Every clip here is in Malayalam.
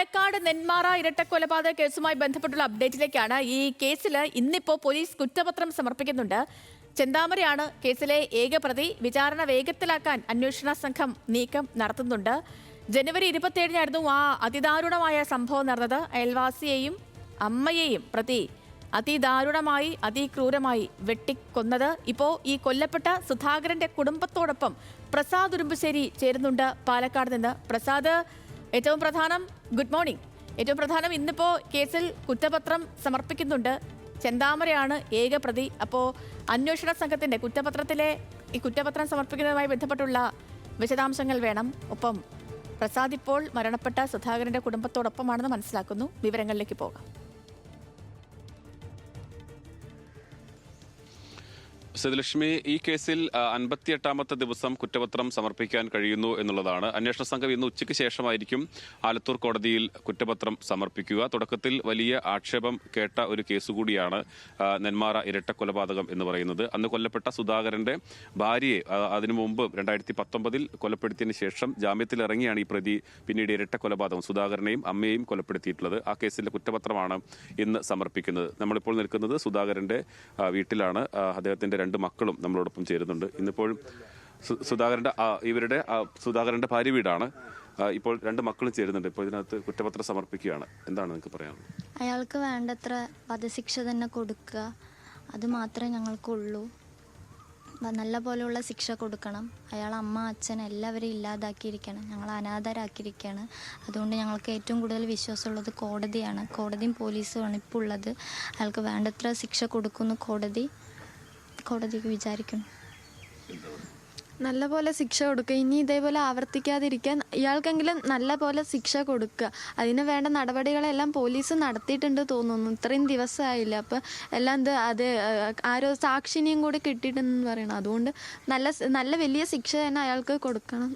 പാലക്കാട് നെന്മാറ ഇരട്ടക്കൊലപാതക കേസുമായി ബന്ധപ്പെട്ടുള്ള അപ്ഡേറ്റിലേക്കാണ്. ഈ കേസിൽ ഇന്നിപ്പോൾ പോലീസ് കുറ്റപത്രം സമർപ്പിക്കുന്നുണ്ട്. ചെന്താമരയാണ് കേസിലെ ഏക പ്രതി. വിചാരണ വേഗത്തിലാക്കാൻ അന്വേഷണ സംഘം നീക്കം നടത്തുന്നുണ്ട്. ജനുവരി 27-നായിരുന്നു ആ അതിദാരുണമായ സംഭവം നടന്നത്. അയൽവാസിയെയും അമ്മയെയും പ്രതി അതിദാരുണമായി അതിക്രൂരമായി വെട്ടിക്കൊന്നത്. ഇപ്പോൾ ഈ കൊല്ലപ്പെട്ട സുധാകരന്റെ കുടുംബത്തോടൊപ്പം പ്രസാദ് ഉറുമ്പശ്ശേരി ചേരുന്നുണ്ട് പാലക്കാട് നിന്ന്. പ്രസാദ്, ഏറ്റവും പ്രധാനം, ഗുഡ് മോർണിംഗ്. ഏറ്റവും പ്രധാനം, ഇന്നിപ്പോൾ കേസിൽ കുറ്റപത്രം സമർപ്പിക്കുന്നുണ്ട്. ചെന്താമരയാണ് ഏക പ്രതി. അപ്പോൾ അന്വേഷണ സംഘത്തിന്റെ ഈ കുറ്റപത്രം സമർപ്പിക്കുന്നതുമായി ബന്ധപ്പെട്ടുള്ള വിശദാംശങ്ങൾ വേണം. ഒപ്പം പ്രസാദ് ഇപ്പോൾ മരണപ്പെട്ട സുധാകരന്റെ കുടുംബത്തോടൊപ്പമാണെന്ന് മനസ്സിലാക്കുന്നു. വിവരങ്ങളിലേക്ക് പോകാം. സേതുലക്ഷ്മി, ഈ കേസിൽ 58ാമത്തെ ദിവസം കുറ്റപത്രം സമർപ്പിക്കാൻ കഴിയുന്നു എന്നുള്ളതാണ്. അന്വേഷണ സംഘം ഇന്ന് ഉച്ചയ്ക്ക് ശേഷമായിരിക്കും ആലത്തൂർ കോടതിയിൽ കുറ്റപത്രം സമർപ്പിക്കുക. തുടക്കത്തിൽ വലിയ ആക്ഷേപം കേട്ട ഒരു കേസുകൂടിയാണ് നെന്മാറ ഇരട്ടക്കൊലപാതകം എന്ന് പറയുന്നത്. അന്ന് കൊല്ലപ്പെട്ട സുധാകരന്റെ ഭാര്യയെ അതിനു മുമ്പ് 2019 കൊലപ്പെടുത്തിയതിനു ശേഷം ജാമ്യത്തിലിറങ്ങിയാണ് ഈ പ്രതി പിന്നീട് ഇരട്ടക്കൊലപാതകം സുധാകരനെയും അമ്മയെയും കൊലപ്പെടുത്തിയിട്ടുള്ളത്. ആ കേസിലെ കുറ്റപത്രമാണ് ഇന്ന് സമർപ്പിക്കുന്നത്. നമ്മളിപ്പോൾ നിൽക്കുന്നത് സുധാകരന്റെ വീട്ടിലാണ്. അദ്ദേഹത്തിന്റെ 2 മക്കളും നമ്മളോടൊപ്പം ചേരുന്നുണ്ട്. ഇന്നിപ്പോൾ സുധാകരന്റെ ഭാര്യ വീടാണ്. ഇപ്പോൾ 2 മക്കളും ചേരുന്നുണ്ട്. ഇപ്പോൾ ഇതിനകത്ത് കുറ്റപത്രം സമർപ്പിക്കുകയാണ്. എന്താണ് നിങ്ങൾക്ക് പറയാനുള്ളത്? അയാൾക്ക് വേണ്ടത്ര വധശിക്ഷ തന്നെ കൊടുക്കുക, അത് മാത്രമേ ഞങ്ങൾക്കുള്ളൂ. നല്ല പോലെയുള്ള ശിക്ഷ കൊടുക്കണം. അയാൾ അമ്മ അച്ഛൻ എല്ലാവരെയും ഇല്ലാതാക്കിയിരിക്കുകയാണ്. ഞങ്ങൾ അനാഥരാക്കിയിരിക്കുകയാണ്. അതുകൊണ്ട് ഞങ്ങൾക്ക് ഏറ്റവും കൂടുതൽ വിശ്വാസമുള്ളത് കോടതിയാണ്. കോടതിയും പോലീസുമാണ് ഇപ്പോൾ ഉള്ളത്. അയാൾക്ക് വേണ്ടത്ര ശിക്ഷ കൊടുക്കുന്നു കോടതിക്ക് വിചാരിക്കുന്നു. നല്ല പോലെ ശിക്ഷ കൊടുക്കുക. ഇനി ഇതേപോലെ ആവർത്തിക്കാതിരിക്കാൻ ഇയാൾക്കെങ്കിലും നല്ല പോലെ ശിക്ഷ കൊടുക്കുക. അതിന് വേണ്ട നടപടികളെല്ലാം പോലീസ് നടത്തിയിട്ടുണ്ട് തോന്നുന്നു. ഇത്രയും ദിവസമായില്ല. അപ്പം എല്ലാം ആരോ സാക്ഷിനെയും കൂടി കിട്ടിയിട്ടുണ്ടെന്ന് പറയണം. അതുകൊണ്ട് നല്ല വലിയ ശിക്ഷ തന്നെ അയാൾക്ക് കൊടുക്കണം.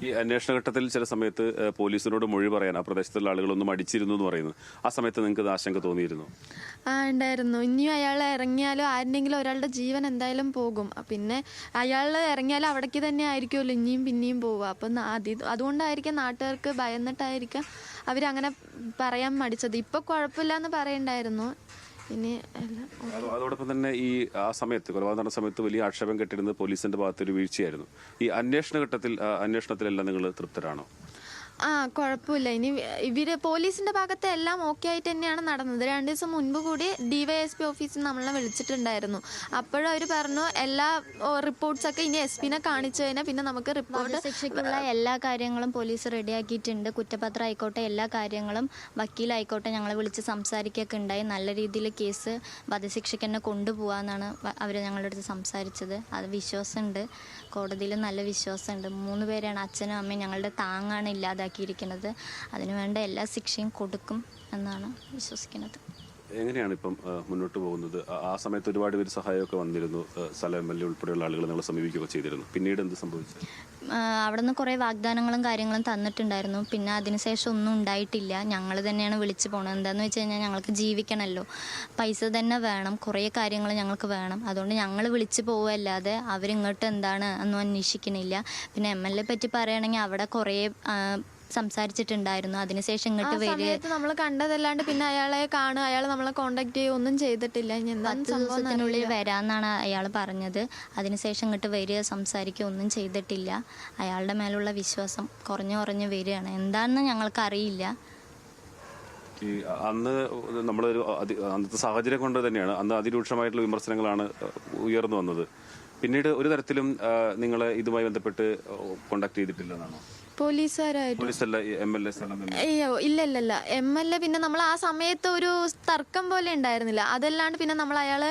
ഈ അന്വേഷണ ഘട്ടത്തിൽ ചില സമയത്ത് പോലീസിനോട് മൊഴി പറയാൻ ആ പ്രദേശത്തുള്ള ആളുകളൊന്നും അടിച്ചിരുന്നു എന്ന് പറയുന്നത്, ആ സമയത്ത് നിങ്ങൾക്ക് ആശങ്ക തോന്നിയിരുന്നു? ഉണ്ടായിരുന്നു. ഇനിയും അയാൾ ഇറങ്ങിയാലും ആരുടെങ്കിലും ഒരാളുടെ ജീവൻ എന്തായാലും പോകും. പിന്നെ അയാൾ ഇറങ്ങിയാലും അവിടേക്ക് തന്നെ ആയിരിക്കുമല്ലോ ഇനിയും പിന്നെയും പോവുക. അപ്പം അതുകൊണ്ടായിരിക്കാം നാട്ടുകാർക്ക് ഭയന്നിട്ടായിരിക്കാം അവരങ്ങനെ പറയാൻ മടിച്ചത്. ഇപ്പൊ കുഴപ്പമില്ല എന്ന് പറയണ്ടായിരുന്നു. ഇനി അതോടൊപ്പം തന്നെ ഈ ആ സമയത്ത് കൊലപാതക സമയത്ത് വലിയ ആക്ഷേപം കെട്ടിരുന്നത് പോലീസിന്റെ ഭാഗത്തൊരു വീഴ്ചയായിരുന്നു. ഈ അന്വേഷണത്തിലെല്ലാം നിങ്ങൾ തൃപ്തരാണോ? കുഴപ്പമില്ല. ഇനി പോലീസിന്റെ ഭാഗത്ത് എല്ലാം ഓക്കെ ആയിട്ട് തന്നെയാണ് നടന്നത്. 2 ദിവസം മുൻപ് കൂടി DYSP ഓഫീസിൽ നമ്മളെ വിളിച്ചിട്ടുണ്ടായിരുന്നു. അപ്പോഴും അവർ പറഞ്ഞു എല്ലാ റിപ്പോർട്ട്സ് ഒക്കെ ഇനി SP നെ കാണിച്ചു കഴിഞ്ഞാൽ പിന്നെ നമുക്ക് റിപ്പോർട്ട് ശിക്ഷയ്ക്കുള്ള എല്ലാ കാര്യങ്ങളും പോലീസ് റെഡിയാക്കിയിട്ടുണ്ട്. കുറ്റപത്രം ആയിക്കോട്ടെ, എല്ലാ കാര്യങ്ങളും വക്കീലായിക്കോട്ടെ ഞങ്ങളെ വിളിച്ച് സംസാരിക്കുകയൊക്കെ ഉണ്ടായി. നല്ല രീതിയിൽ കേസ് വധശിക്ഷയ്ക്ക് തന്നെ കൊണ്ടുപോകാമെന്നാണ് അവർ ഞങ്ങളുടെ അടുത്ത് സംസാരിച്ചത്. അത് വിശ്വാസമുണ്ട്. കോടതിയിൽ നല്ല വിശ്വാസമുണ്ട്. 3 പേരാണ്, അച്ഛനും അമ്മയും ഞങ്ങളുടെ താങ്ങാണ് ഇല്ലാതാക്കിയിരിക്കുന്നത്. അതിനുവേണ്ട എല്ലാ ശിക്ഷയും കൊടുക്കും എന്നാണ് വിശ്വസിക്കുന്നത്. എങ്ങനെയാണ് ഇപ്പം മുന്നോട്ട് പോകുന്നത്? ആ സമയത്ത് ഒരുപാട് പേര് സഹായമൊക്കെ വന്നിരുന്നു. സ്ഥലം MLA ഉൾപ്പെടെയുള്ള ആളുകൾ നിങ്ങളെ സമീപിക്കുകയൊക്കെ ചെയ്തിരുന്നു. പിന്നീട് എന്ത് സംഭവിച്ചു? അവിടെ നിന്ന് കുറേ വാഗ്ദാനങ്ങളും കാര്യങ്ങളും തന്നിട്ടുണ്ടായിരുന്നു. പിന്നെ അതിനുശേഷം ഒന്നും ഉണ്ടായിട്ടില്ല. ഞങ്ങൾ തന്നെയാണ് വിളിച്ചു പോകണത്. എന്താണെന്ന് വെച്ച് കഴിഞ്ഞാൽ ഞങ്ങൾക്ക് ജീവിക്കണമല്ലോ, പൈസ തന്നെ വേണം, കുറേ കാര്യങ്ങൾ ഞങ്ങൾക്ക് വേണം. അതുകൊണ്ട് ഞങ്ങൾ വിളിച്ചു പോവുകയല്ലാതെ അവരിങ്ങോട്ട് എന്താണ് ഒന്നും അന്വേഷിക്കണില്ല. പിന്നെ MLA പറ്റി പറയുകയാണെങ്കിൽ അവിടെ കുറേ സംസാരിച്ചിട്ടുണ്ടായിരുന്നു. അതിനുശേഷം ഇങ്ങോട്ട് വരിക നമ്മൾ കണ്ടതല്ലാണ്ട് പിന്നെ അയാളെ കാണുക, അയാൾ നമ്മളെ കോണ്ടാക്ട് ചെയ്യുക ഒന്നും ചെയ്തിട്ടില്ല. 10 ദിവസത്തിനുള്ളിൽ വരാമെന്നാണ് അയാൾ പറഞ്ഞത്. അതിനുശേഷം ഇങ്ങോട്ട് വരിക, സംസാരിക്കുക ഒന്നും ചെയ്തിട്ടില്ല. അയാളുടെ മേലുള്ള വിശ്വാസം കുറഞ്ഞു വരികയാണ്. എന്താണെന്ന് ഞങ്ങൾക്കറിയില്ല. ഈ അന്ന് നമ്മളൊരു അന്നത്തെ സാഹചര്യം കൊണ്ട് തന്നെയാണ് അന്ന് അതിരൂക്ഷമായിട്ടുള്ള വിമർശനങ്ങളാണ് ഉയർന്നു വന്നത്. പിന്നീട് ഒരു തരത്തിലും നിങ്ങളെ ഇതുമായി ബന്ധപ്പെട്ട് കോണ്ടാക്ട് ചെയ്തിട്ടില്ലെന്നാണോ? പോലീസുകാരായിട്ട് ഇല്ല. MLA പിന്നെ നമ്മൾ ആ സമയത്ത് ഒരു തർക്കം പോലെ ഉണ്ടായിരുന്നില്ല. അതല്ലാണ്ട് പിന്നെ നമ്മൾ അയാളെ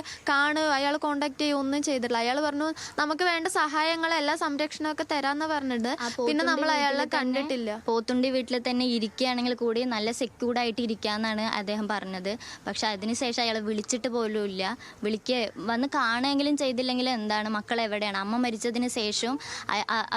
അയാൾ കോണ്ടാക്ട് ചെയ്യുക ഒന്നും ചെയ്തിട്ടില്ല. അയാൾ പറഞ്ഞു നമുക്ക് വേണ്ട സഹായങ്ങൾ എല്ലാ സംരക്ഷണമൊക്കെ തരാന്ന് പറഞ്ഞിട്ട് പിന്നെ നമ്മൾ അയാളെ കണ്ടിട്ടില്ല. പോത്തുണ്ടി വീട്ടിൽ തന്നെ ഇരിക്കുകയാണെങ്കിൽ കൂടി നല്ല സെക്യൂർഡായിട്ട് ഇരിക്കാന്നാണ് അദ്ദേഹം പറഞ്ഞത്. പക്ഷെ അതിനുശേഷം അയാൾ വിളിച്ചിട്ട് പോലും ഇല്ല. വന്ന് കാണുകയെങ്കിലും ചെയ്തില്ലെങ്കിൽ എന്താണ്, മക്കൾ എവിടെയാണ്? അമ്മ മരിച്ചതിന് ശേഷവും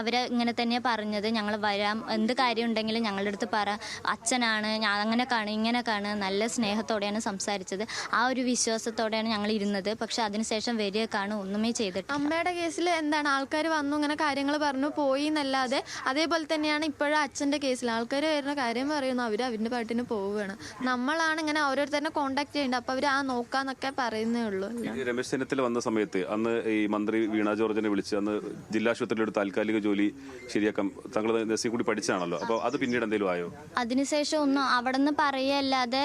അവരെ ഇങ്ങനെ തന്നെ പറഞ്ഞത്, ഞങ്ങൾ വരാം, എന്ത് കാര്യം ഉണ്ടെങ്കിലും ഞങ്ങളുടെ അടുത്ത് പറ, അച്ഛനാണ്, ഞാൻ അങ്ങനെ കാണും ഇങ്ങനെ കാണും, നല്ല സ്നേഹത്തോടെയാണ് സംസാരിച്ചത്. ആ ഒരു വിശ്വാസത്തോടെയാണ് ഞങ്ങൾ ഇരുന്നത്. പക്ഷെ അതിനുശേഷം വരിക കാണും ഒന്നുമേ ചെയ്തിട്ട്. അമ്മയുടെ കേസിൽ എന്താണ്, ആൾക്കാർ വന്നു ഇങ്ങനെ കാര്യങ്ങൾ പറഞ്ഞു പോയി എന്നല്ലാതെ, അതേപോലെ തന്നെയാണ് ഇപ്പോഴും അച്ഛൻ്റെ കേസിൽ ആൾക്കാർ വരുന്ന കാര്യം പറയുന്നു, അവരുടെ പാട്ടിന് പോവുകയാണ്. നമ്മളാണ് ഇങ്ങനെ ഓരോരുത്തരെ കോൺടാക്ട് ചെയ്യേണ്ടത്, അപ്പോൾ അവർ നോക്കാന്നൊക്കെ പറയുന്നേ ഉള്ളൂ. രമേശ് ചെന്നിത്തല വന്ന സമയത്ത് അന്ന് ഈ മന്ത്രി വീണ ജോർജിനെ വിളിച്ച് അന്ന് ജില്ലാശുപത്രിയിൽ ഒരു താൽക്കാലിക ജോലി ശരിയാക്കാം, താങ്കൾ നഴ്സിംഗ് കൂടി പഠിച്ചാണല്ലോ, അപ്പോൾ അത് പിന്നീട് എന്തെങ്കിലും ആയോ? അതിനുശേഷം ഒന്നും അവിടെ നിന്ന് പറയല്ലാതെ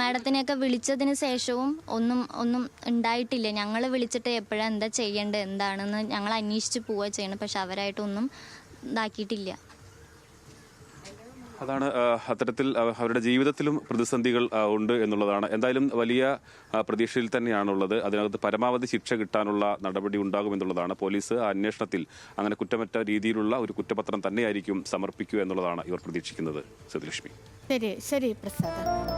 മാഡത്തിനെയൊക്കെ വിളിച്ചതിന് ശേഷവും ഒന്നും ഉണ്ടായിട്ടില്ല. ഞങ്ങൾ വിളിച്ചിട്ട് എപ്പോഴാണ് എന്താ ചെയ്യേണ്ടത് എന്താണെന്ന് ഞങ്ങൾ അന്വേഷിച്ച് പോവുക ചെയ്യണം. പക്ഷെ അവരായിട്ടൊന്നും ഇതാക്കിയിട്ടില്ല. അതാണ് അത്തരത്തിൽ അവരുടെ ജീവിതത്തിലും പ്രതിസന്ധികൾ ഉണ്ട് എന്നുള്ളതാണ്. എന്തായാലും വലിയ പ്രതീക്ഷയിൽ തന്നെയാണുള്ളത്. അതിനകത്ത് പരമാവധി ശിക്ഷ കിട്ടാനുള്ള നടപടി ഉണ്ടാകുമെന്നുള്ളതാണ്. പോലീസ് അന്വേഷണത്തിൽ അങ്ങനെ കുറ്റമറ്റ രീതിയിലുള്ള ഒരു കുറ്റപത്രം തന്നെയായിരിക്കും സമർപ്പിക്കുക എന്നുള്ളതാണ് ഇവർ പ്രതീക്ഷിക്കുന്നത്. സത്യലക്ഷ്മി. ശരി പ്രസാദ്.